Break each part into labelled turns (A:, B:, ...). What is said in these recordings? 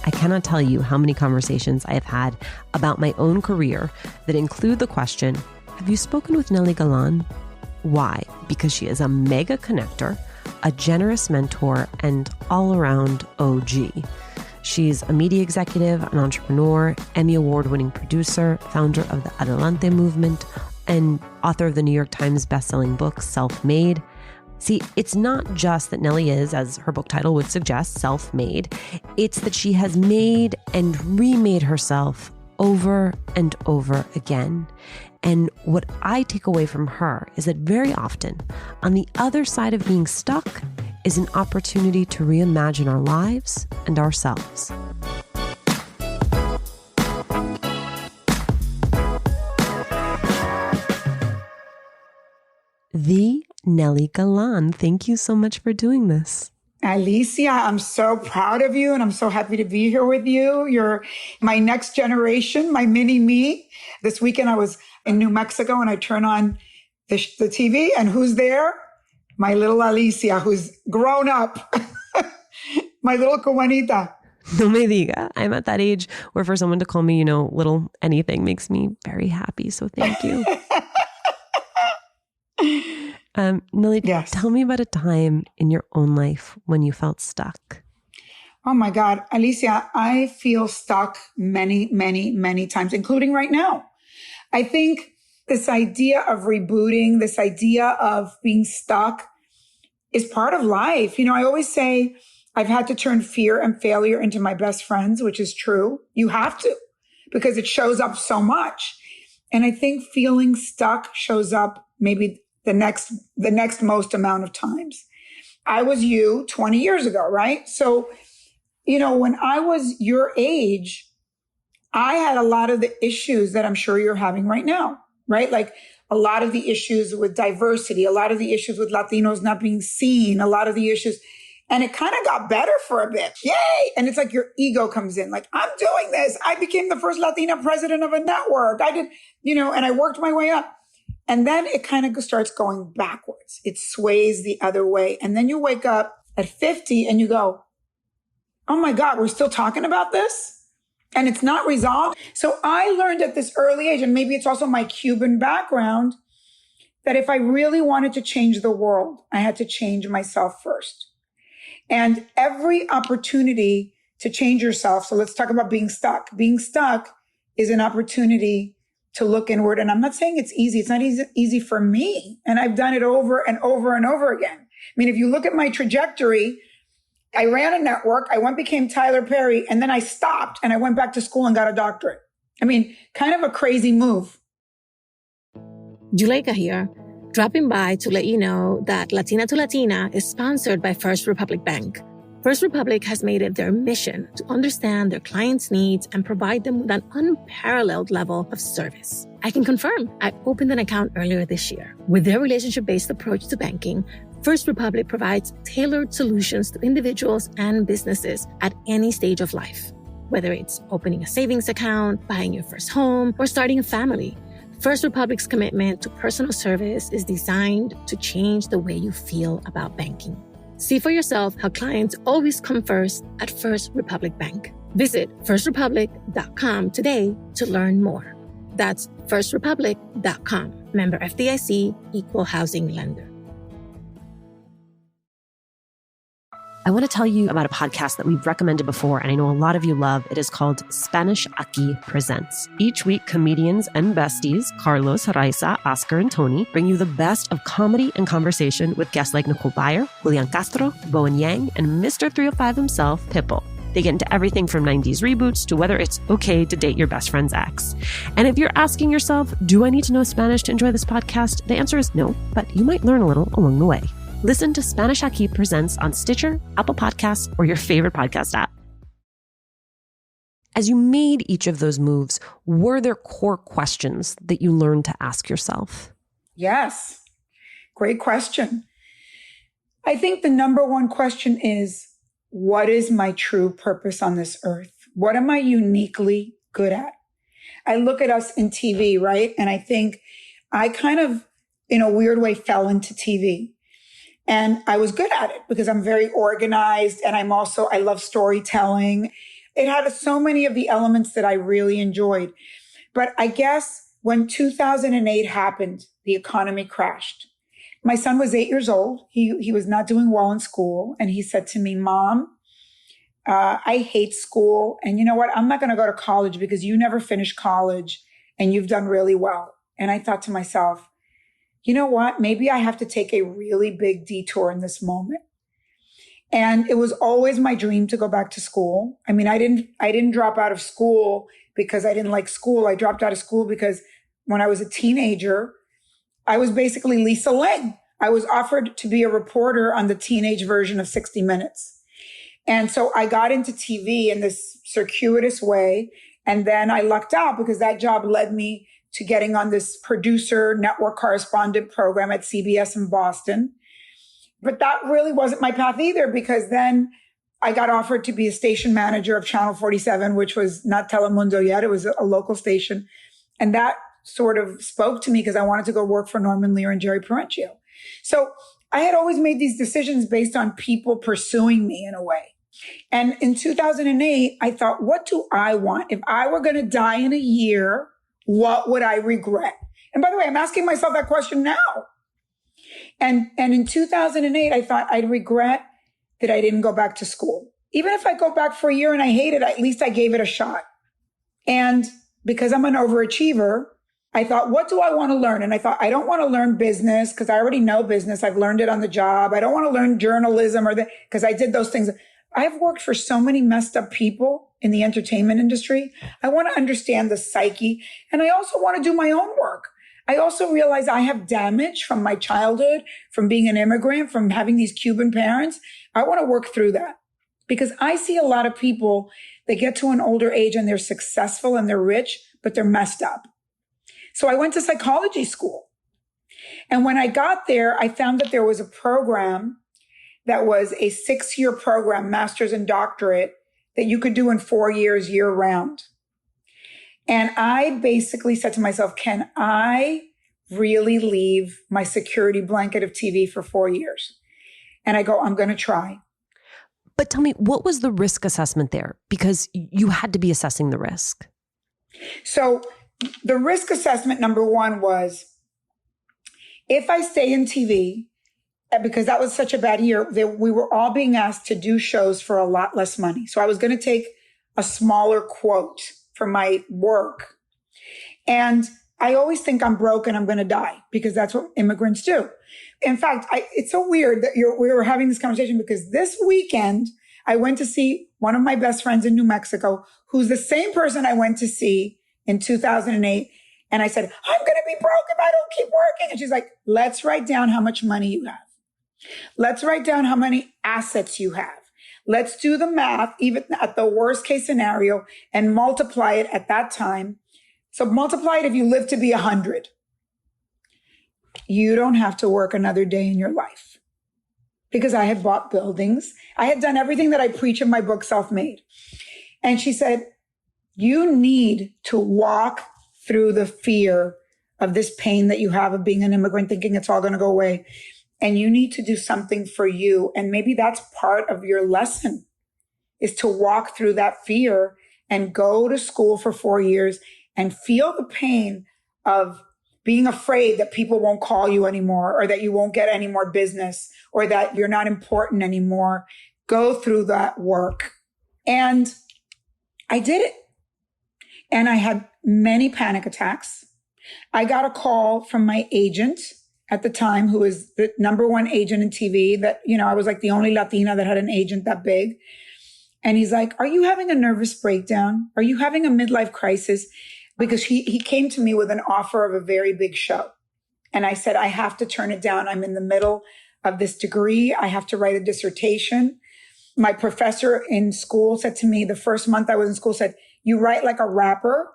A: I cannot tell you how many conversations I have had about my own career that include the question, have you spoken with Nely Galn? Why? Because she is a mega connector, a generous mentor, and all-around OG. She's a media executive, an entrepreneur, Emmy Award-winning producer, founder of the Adelante movement, and author of the New York Times bestselling book, Self-Made. See, it's not just that Nely is, as her book title would suggest, self-made. It's that she has made and remade herself over and over again. And what I take away from her is that very often, on the other side of being stuck is an opportunity to reimagine our lives and ourselves. The Nely Galn. Thank you so much for doing this.
B: Alicia, I'm so proud of you and I'm so happy to be here with you. You're my next generation, my mini me. This weekend I was in New Mexico and I turn on the TV and who's there? My little Alicia, who's grown up. My little Cubanita.
A: No me diga. I'm at that age where for someone to call me, little anything makes me very happy. So thank you. Nely,
B: yes.
A: Tell me about a time in your own life when you felt stuck.
B: Oh my God, Alicia, I feel stuck many, many, many times, including right now. I think this idea of rebooting, this idea of being stuck is part of life. I always say I've had to turn fear and failure into my best friends, which is true. You have to, because it shows up so much. And I think feeling stuck shows up maybe the next most amount of times. I was you 20 years ago, right? So, when I was your age, I had a lot of the issues that I'm sure you're having right now, right? Like a lot of the issues with diversity, a lot of the issues with Latinos not being seen, a lot of the issues. And it kind of got better for a bit. Yay! And it's like your ego comes in. Like, I'm doing this. I became the first Latina president of a network. I did, and I worked my way up. And then it kind of starts going backwards. It sways the other way. And then you wake up at 50 and you go, oh my God, we're still talking about this? And it's not resolved. So I learned at this early age, and maybe it's also my Cuban background, that if I really wanted to change the world, I had to change myself first. And every opportunity to change yourself. So let's talk about being stuck. Being stuck is an opportunity to look inward. And I'm not saying it's easy. It's not easy for me. And I've done it over and over and over again. I mean, if you look at my trajectory, I ran a network. I became Tyler Perry, and then I stopped and I went back to school and got a doctorate. I mean, kind of a crazy move.
C: Juleka here, dropping by to let you know that Latina to Latina is sponsored by First Republic Bank. First Republic has made it their mission to understand their clients' needs and provide them with an unparalleled level of service. I can confirm I opened an account earlier this year. With their relationship-based approach to banking, First Republic provides tailored solutions to individuals and businesses at any stage of life. Whether it's opening a savings account, buying your first home, or starting a family, First Republic's commitment to personal service is designed to change the way you feel about banking. See for yourself how clients always come first at First Republic Bank. Visit firstrepublic.com today to learn more. That's firstrepublic.com. Member FDIC, Equal Housing Lender.
A: I want to tell you about a podcast that we've recommended before, and I know a lot of you love. It is called Spanish Aki Presents. Each week, comedians and besties, Carlos, Raiza, Oscar, and Tony, bring you the best of comedy and conversation with guests like Nicole Byer, Julian Castro, Bowen Yang, and Mr. 305 himself, Pitbull. They get into everything from 90s reboots to whether it's okay to date your best friend's ex. And if you're asking yourself, do I need to know Spanish to enjoy this podcast? The answer is no, but you might learn a little along the way. Listen to Spanish Aki Presents on Stitcher, Apple Podcasts, or your favorite podcast app. As you made each of those moves, were there core questions that you learned to ask yourself?
B: Yes. Great question. I think the number one question is, what is my true purpose on this earth? What am I uniquely good at? I look at us in TV, right? And I think I kind of, in a weird way, fell into TV. And I was good at it because I'm very organized. And I love storytelling. It had so many of the elements that I really enjoyed. But I guess when 2008 happened, the economy crashed. My son was 8 years old. He was not doing well in school. And he said to me, Mom, I hate school. And you know what? I'm not going to go to college because you never finished college and you've done really well. And I thought to myself, you know what? Maybe I have to take a really big detour in this moment. And it was always my dream to go back to school. I mean, I didn't drop out of school because I didn't like school. I dropped out of school because when I was a teenager, I was basically Lisa Ling. I was offered to be a reporter on the teenage version of 60 Minutes. And so I got into TV in this circuitous way. And then I lucked out because that job led me to getting on this producer network correspondent program at CBS in Boston. But that really wasn't my path either, because then I got offered to be a station manager of Channel 47, which was not Telemundo yet. It was a local station. And that sort of spoke to me because I wanted to go work for Norman Lear and Jerry Parenchio. So I had always made these decisions based on people pursuing me in a way. And in 2008, I thought, what do I want? If I were going to die in a year, what would I regret? And by the way, I'm asking myself that question now. And in 2008, I thought I'd regret that I didn't go back to school. Even if I go back for a year and I hate it, at least I gave it a shot. And because I'm an overachiever, I thought, what do I want to learn? And I thought, I don't want to learn business because I already know business. I've learned it on the job. I don't want to learn journalism because I did those things. I've worked for so many messed up people in the entertainment industry. I want to understand the psyche. And I also want to do my own work. I also realize I have damage from my childhood, from being an immigrant, from having these Cuban parents. I want to work through that because I see a lot of people that get to an older age and they're successful and they're rich, but they're messed up. So I went to psychology school. And when I got there, I found that there was a program that was a 6-year program, master's and doctorate, that you could do in 4 years, year round. And I basically said to myself, can I really leave my security blanket of TV for 4 years? And I go, I'm going to try.
A: But tell me, what was the risk assessment there? Because you had to be assessing the risk.
B: So the risk assessment, number one, was if I stay in TV, because that was such a bad year, we were all being asked to do shows for a lot less money. So I was going to take a smaller quote for my work. And I always think I'm broke and I'm going to die because that's what immigrants do. In fact, it's so weird that we were having this conversation because this weekend I went to see one of my best friends in New Mexico, who's the same person I went to see in 2008. And I said, I'm going to be broke if I don't keep working. And she's like, let's write down how much money you have. Let's write down how many assets you have. Let's do the math, even at the worst case scenario, and multiply it at that time. So multiply it if you live to be 100. You don't have to work another day in your life. Because I had bought buildings. I had done everything that I preach in my book, Self-Made. And she said, you need to walk through the fear of this pain that you have of being an immigrant, thinking it's all going to go away. And you need to do something for you. And maybe that's part of your lesson, is to walk through that fear and go to school for 4 years and feel the pain of being afraid that people won't call you anymore, or that you won't get any more business, or that you're not important anymore. Go through that work. And I did it. And I had many panic attacks. I got a call from my agent at the time, who was the number one agent in TV, that, I was like the only Latina that had an agent that big. And he's like, are you having a nervous breakdown? Are you having a midlife crisis? Because he came to me with an offer of a very big show. And I said, I have to turn it down. I'm in the middle of this degree. I have to write a dissertation. My professor in school said to me, the first month I was in school, said, you write like a rapper.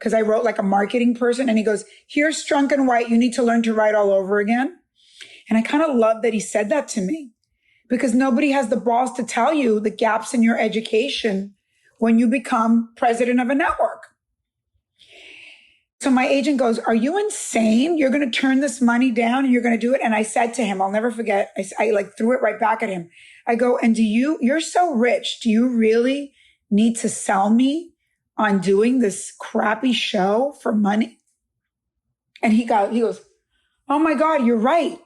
B: Because I wrote like a marketing person. And he goes, here's Strunk and White. You need to learn to write all over again. And I kind of love that he said that to me. because nobody has the balls to tell you the gaps in your education when you become president of a network. So my agent goes, are you insane? You're going to turn this money down and you're going to do it? And I said to him, I'll never forget, I like threw it right back at him. I go, and you're so rich. Do you really need to sell me on doing this crappy show for money? And he goes, oh my God, you're right.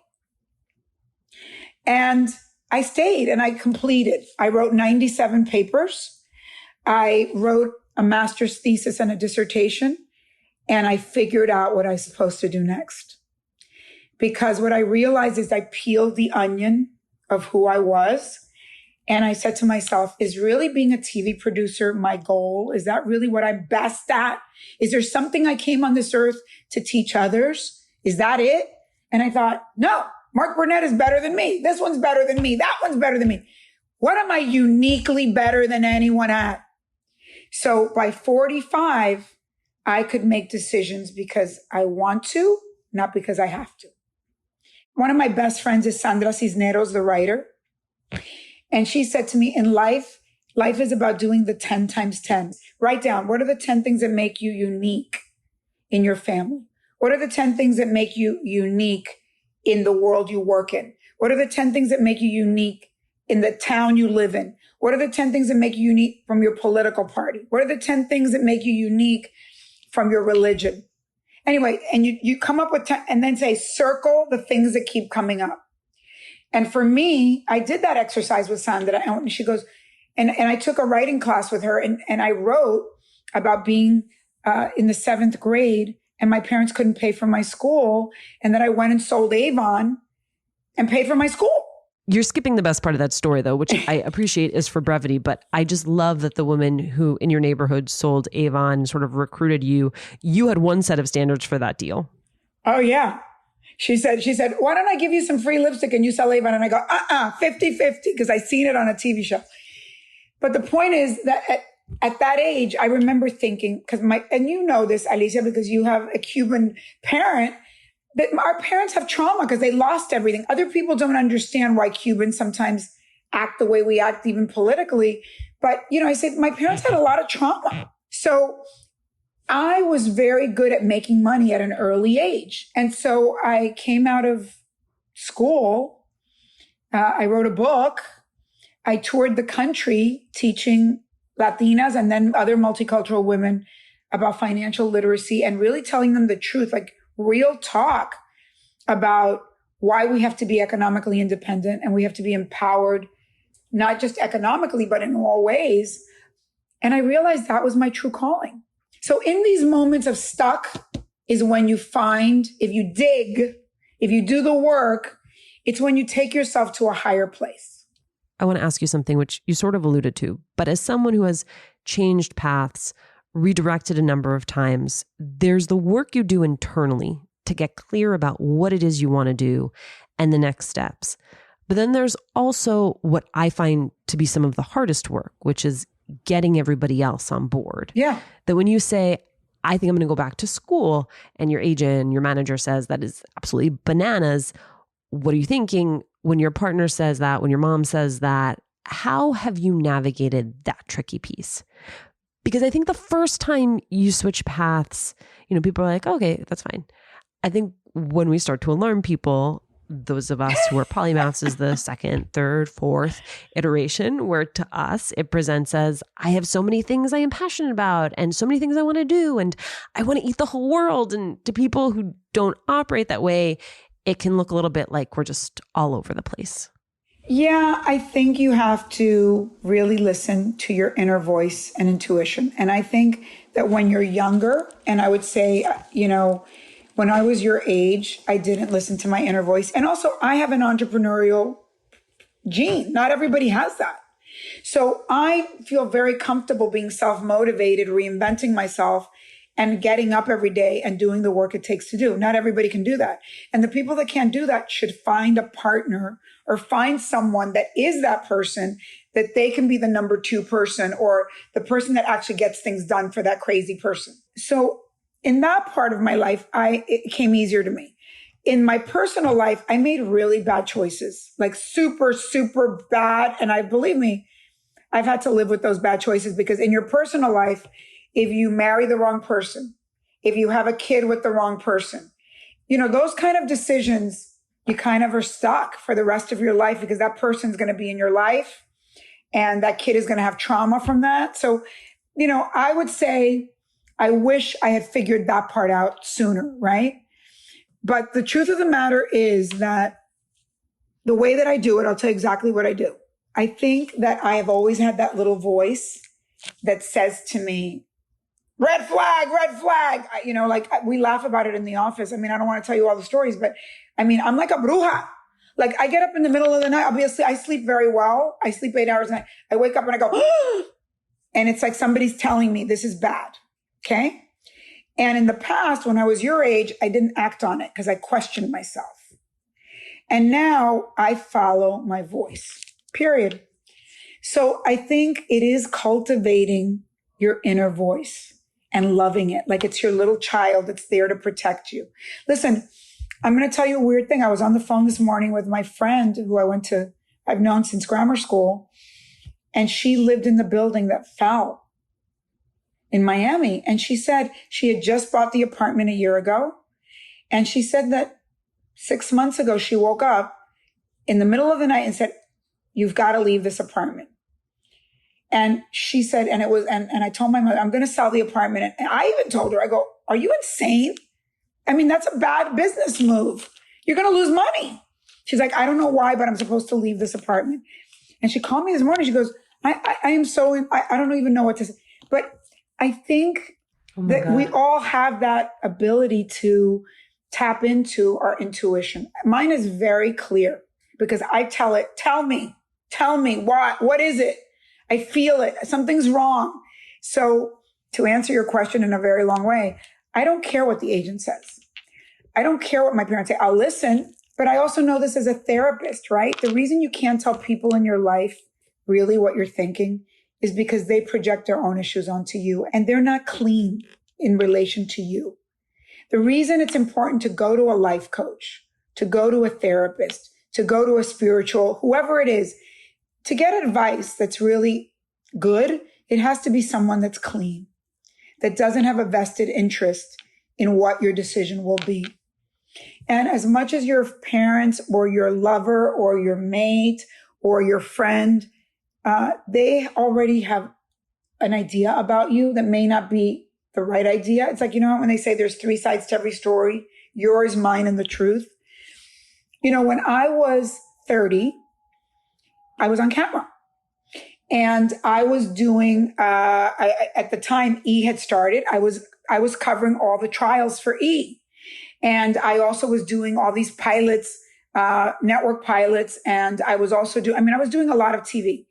B: And I stayed and I completed. I wrote 97 papers. I wrote a master's thesis and a dissertation. And I figured out what I was supposed to do next. Because what I realized is I peeled the onion of who I was. And I said to myself, is really being a TV producer my goal? Is that really what I'm best at? Is there something I came on this earth to teach others? Is that it? And I thought, no, Mark Burnett is better than me. This one's better than me. That one's better than me. What am I uniquely better than anyone at? So by 45, I could make decisions because I want to, not because I have to. One of my best friends is Sandra Cisneros, the writer. And she said to me, in life is about doing the 10 times 10. Write down, what are the 10 things that make you unique in your family? What are the 10 things that make you unique in the world you work in? What are the 10 things that make you unique in the town you live in? What are the 10 things that make you unique from your political party? What are the 10 things that make you unique from your religion? Anyway, and you come up with 10 and then say, circle the things that keep coming up. And for me, I did that exercise with Sandra, and she goes, and I took a writing class with her, and I wrote about being in the 7th grade, and my parents couldn't pay for my school, and then I went and sold Avon and paid for my school.
A: You're skipping the best part of that story, though, which I appreciate is for brevity, but I just love that the woman who in your neighborhood sold Avon sort of recruited you. You had one set of standards for that deal.
B: Oh, yeah. She said, why don't I give you some free lipstick and you sell Avon? And I go, 50-50, because I seen it on a TV show. But the point is that at that age, I remember thinking, and you know this, Alicia, because you have a Cuban parent, that our parents have trauma because they lost everything. Other people don't understand why Cubans sometimes act the way we act, even politically. But, I said, my parents had a lot of trauma. So I was very good at making money at an early age. And so I came out of school. I wrote a book. I toured the country teaching Latinas and then other multicultural women about financial literacy and really telling them the truth, like real talk about why we have to be economically independent and we have to be empowered, not just economically, but in all ways. And I realized that was my true calling. So in these moments of stuck is when you find, if you dig, if you do the work, it's when you take yourself to a higher place.
A: I want to ask you something which you sort of alluded to, but as someone who has changed paths, redirected a number of times, there's the work you do internally to get clear about what it is you want to do and the next steps. But then there's also what I find to be some of the hardest work, which is getting everybody else on board.
B: Yeah.
A: That when you say, I think I'm going to go back to school, and your agent, your manager says that is absolutely bananas. What are you thinking? When your partner says that, when your mom says that, how have you navigated that tricky piece? Because I think the first time you switch paths, people are like, okay, that's fine. I think when we start to alarm people, those of us who are polymaths is the second, third, fourth iteration, where to us it presents as, I have so many things I am passionate about and so many things I want to do and I want to eat the whole world. And to people who don't operate that way, it can look a little bit like we're just all over the place.
B: Yeah, I think you have to really listen to your inner voice and intuition. And I think that when you're younger, and I would say, when I was your age, I didn't listen to my inner voice. And also, I have an entrepreneurial gene. Not everybody has that. So I feel very comfortable being self-motivated, reinventing myself, and getting up every day and doing the work it takes to do. Not everybody can do that. And the people that can't do that should find a partner or find someone that is that person, that they can be the number 2 person or the person that actually gets things done for that crazy person. So in that part of my life, it came easier to me. in my personal life, I made really bad choices, like super, super bad. And believe me, I've had to live with those bad choices, because in your personal life, if you marry the wrong person, if you have a kid with the wrong person, those kind of decisions, you kind of are stuck for the rest of your life, because that person's going to be in your life and that kid is going to have trauma from that. So, I would say I wish I had figured that part out sooner, right? But the truth of the matter is that the way that I do it, I'll tell you exactly what I do. I think that I have always had that little voice that says to me, red flag, red flag. We laugh about it in the office. I don't want to tell you all the stories, but I'm like a bruja. Like, I get up in the middle of the night. Obviously, I sleep very well. I sleep 8 hours a night. I wake up and I go, and it's like somebody's telling me this is bad. Okay. And in the past, when I was your age, I didn't act on it because I questioned myself. And now I follow my voice, period. So I think it is cultivating your inner voice and loving it like it's your little child that's there to protect you. Listen, I'm going to tell you a weird thing. I was on the phone this morning with my friend who I've known since grammar school, and she lived in the building that fell in Miami. And she said she had just bought the apartment a year ago. And she said that 6 months ago, she woke up in the middle of the night and said, you've got to leave this apartment. And she said, and I told my mother, I'm going to sell the apartment. And I even told her, I go, are you insane? That's a bad business move. You're going to lose money. She's like, I don't know why, but I'm supposed to leave this apartment. And she called me this morning. She goes, I don't even know what to say. But I think that we all have that ability to tap into our intuition. Mine is very clear because I tell it, tell me what is it? I feel it. Something's wrong. So to answer your question in a very long way, I don't care what the agent says. I don't care what my parents say. I'll listen, but I also know this as a therapist, right? The reason you can't tell people in your life really what you're thinking is because they project their own issues onto you and they're not clean in relation to you. The reason it's important to go to a life coach, to go to a therapist, to go to a spiritual, whoever it is, to get advice that's really good, it has to be someone that's clean, that doesn't have a vested interest in what your decision will be. And as much as your parents or your lover or your mate or your friend, they already have an idea about you that may not be the right idea. It's like, when they say there's 3 sides to every story, yours, mine, and the truth. When I was 30, I was on camera and I was doing, at the time E had started, I was covering all the trials for E. And I also was doing all these pilots, network pilots. And I was also I was doing a lot of TV,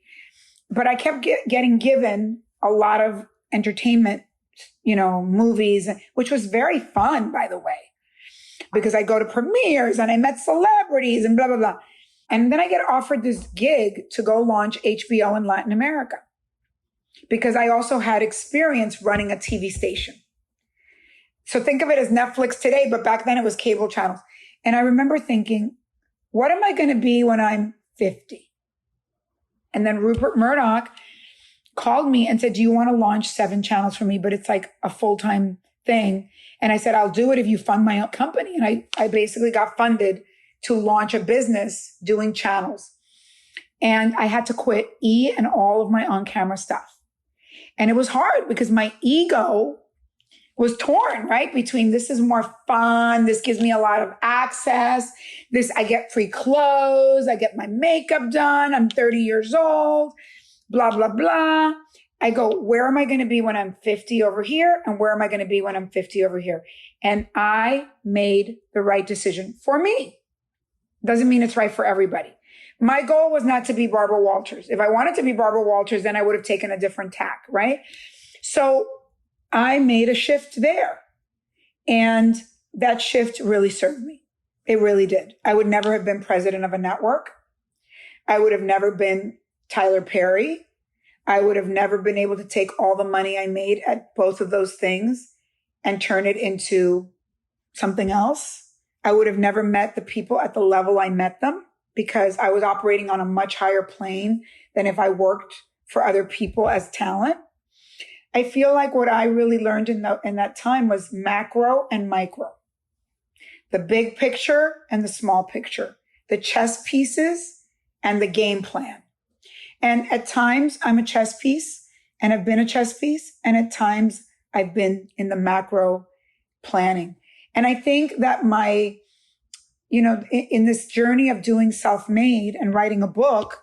B: but I kept getting given a lot of entertainment, movies, which was very fun, by the way, because I go to premieres and I met celebrities and blah, blah, blah. And then I get offered this gig to go launch HBO in Latin America because I also had experience running a TV station. So think of it as Netflix today, but back then it was cable channels. And I remember thinking, what am I going to be when I'm 50? And then Rupert Murdoch called me and said, do you want to launch 7 channels for me? But it's like a full-time thing. And I said, I'll do it if you fund my own company. And I basically got funded to launch a business doing channels. And I had to quit E and all of my on-camera stuff. And it was hard because my ego was torn, right? Between this is more fun. This gives me a lot of access. I get free clothes. I get my makeup done. I'm 30 years old, blah, blah, blah. I go, where am I going to be when I'm 50 over here? And where am I going to be when I'm 50 over here? And I made the right decision for me. Doesn't mean it's right for everybody. My goal was not to be Barbara Walters. If I wanted to be Barbara Walters, then I would have taken a different tack, right? So I made a shift there. And that shift really served me. It really did. I would never have been president of a network. I would have never been Tyler Perry. I would have never been able to take all the money I made at both of those things and turn it into something else. I would have never met the people at the level I met them because I was operating on a much higher plane than if I worked for other people as talent. I feel like what I really learned in that time was macro and micro. The big picture and the small picture. The chess pieces and the game plan. And at times I'm a chess piece and I've been a chess piece. And at times I've been in the macro planning. And I think that in this journey of doing self-made and writing a book,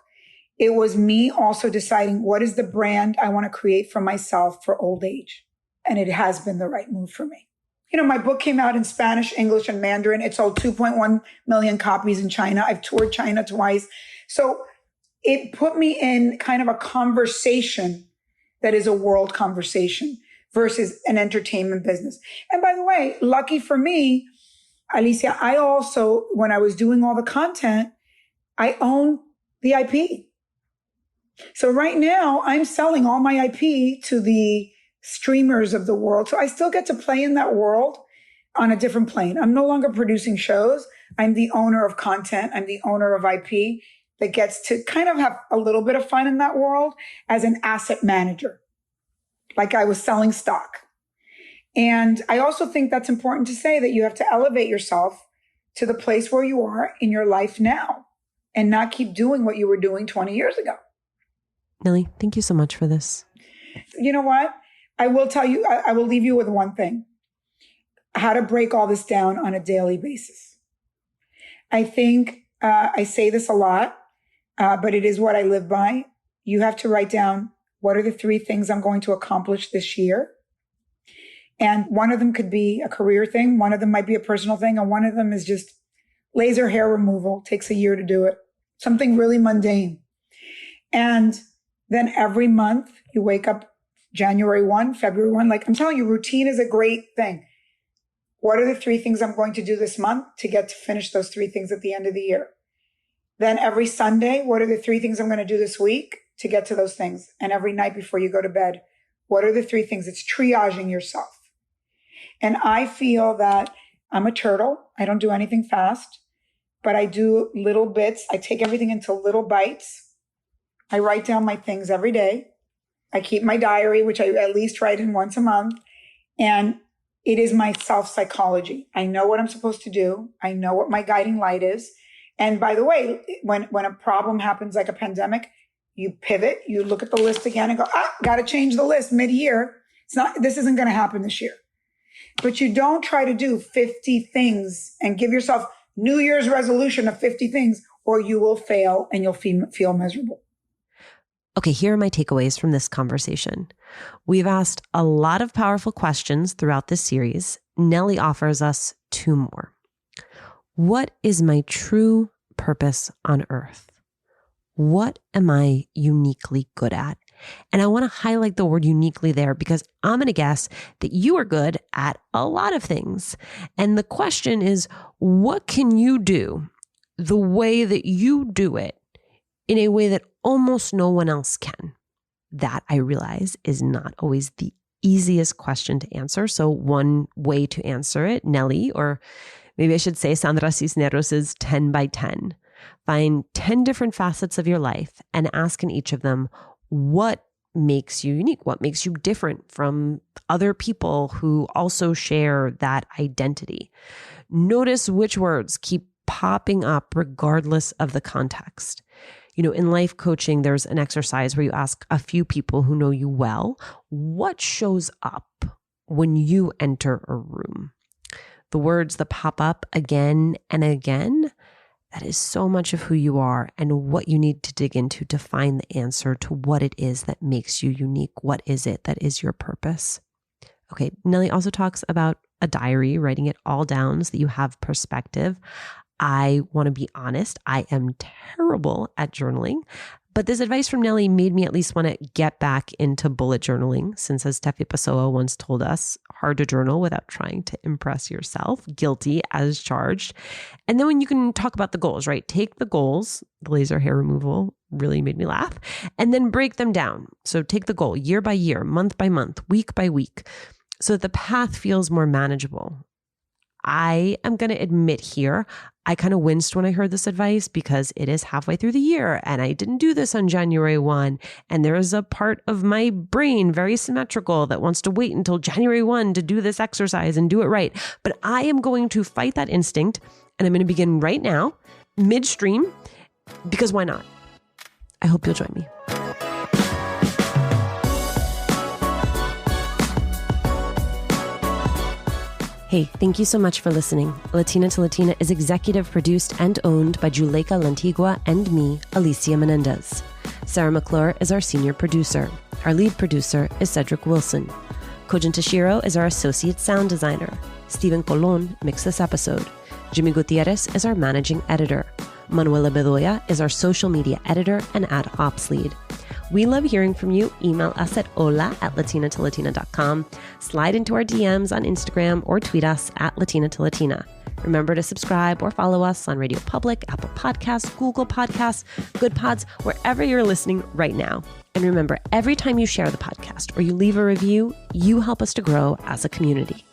B: it was me also deciding what is the brand I want to create for myself for old age. And it has been the right move for me. My book came out in Spanish, English, and Mandarin. It sold 2.1 million copies in China. I've toured China twice. So it put me in kind of a conversation that is a world conversation versus an entertainment business. And by the way, lucky for me, Alicia, I also, when I was doing all the content, I own the IP. So right now I'm selling all my IP to the streamers of the world. So I still get to play in that world on a different plane. I'm no longer producing shows. I'm the owner of content. I'm the owner of IP that gets to kind of have a little bit of fun in that world as an asset manager, like I was selling stock. And I also think that's important to say that you have to elevate yourself to the place where you are in your life now and not keep doing what you were doing 20 years ago.
A: Nely, thank you so much for this.
B: You know what? I will tell you, I will leave you with one thing, how to break all this down on a daily basis. I think I say this a lot, but it is what I live by. You have to write down, what are the 3 things I'm going to accomplish this year? And one of them could be a career thing. One of them might be a personal thing. And one of them is just laser hair removal. Takes a year to do it. Something really mundane. And then every month you wake up January 1, February 1. Like I'm telling you, routine is a great thing. What are the 3 things I'm going to do this month to get to finish those 3 things at the end of the year? Then every Sunday, what are the 3 things I'm going to do this week to get to those things? And every night before you go to bed, what are the 3 things? It's triaging yourself. And I feel that I'm a turtle. I don't do anything fast, but I do little bits. I take everything into little bites. I write down my things every day. I keep my diary, which I at least write in once a month. And it is my self-psychology. I know what I'm supposed to do. I know what my guiding light is. And by the way, when a problem happens like a pandemic, you pivot, you look at the list again and go, got to change the list mid-year. This isn't going to happen this year. But you don't try to do 50 things and give yourself New Year's resolution of 50 things, or you will fail and you'll feel miserable.
A: Okay, here are my takeaways from this conversation. We've asked a lot of powerful questions throughout this series. Nely offers us 2 more. What is my true purpose on earth? What am I uniquely good at? And I want to highlight the word uniquely there because I'm going to guess that you are good at a lot of things. And the question is, what can you do the way that you do it in a way that almost no one else can? That, I realize, is not always the easiest question to answer. So one way to answer it, Nely, or maybe I should say Sandra Cisneros' 10 by 10. Find 10 different facets of your life and ask in each of them, what makes you unique? What makes you different from other people who also share that identity? Notice which words keep popping up regardless of the context. In life coaching, there's an exercise where you ask a few people who know you well, what shows up when you enter a room? The words that pop up again and again, that is so much of who you are and what you need to dig into to find the answer to what it is that makes you unique. What is it that is your purpose? Okay, Nely also talks about a diary, writing it all down so that you have perspective. I want to be honest, I am terrible at journaling, but this advice from Nely made me at least want to get back into bullet journaling, since as Steffi Pessoa once told us, hard to journal without trying to impress yourself, guilty as charged. And then when you can talk about the goals, right? Take the goals, the laser hair removal really made me laugh, and then break them down. So take the goal year by year, month by month, week by week, so that the path feels more manageable. I am going to admit here, I kind of winced when I heard this advice because it is halfway through the year and I didn't do this on January 1. And there is a part of my brain, very symmetrical, that wants to wait until January 1 to do this exercise and do it right. But I am going to fight that instinct and I'm going to begin right now, midstream, because why not? I hope you'll join me. Hey, thank you so much for listening. Latina to Latina is executive produced and owned by Juleka Lantigua and me, Alicia Menendez. Sarah McClure is our senior producer. Our lead producer is Cedric Wilson. Kojin Tashiro is our associate sound designer. Stephen Colon mixed this episode. Jimmy Gutierrez is our managing editor. Manuela Bedoya is our social media editor and ad ops lead. We love hearing from you. Email us at hola@latinatolatina.com. Slide into our DMs on Instagram or tweet us at Latina to Latina. Remember to subscribe or follow us on Radio Public, Apple Podcasts, Google Podcasts, Good Pods, wherever you're listening right now. And remember, every time you share the podcast or you leave a review, you help us to grow as a community.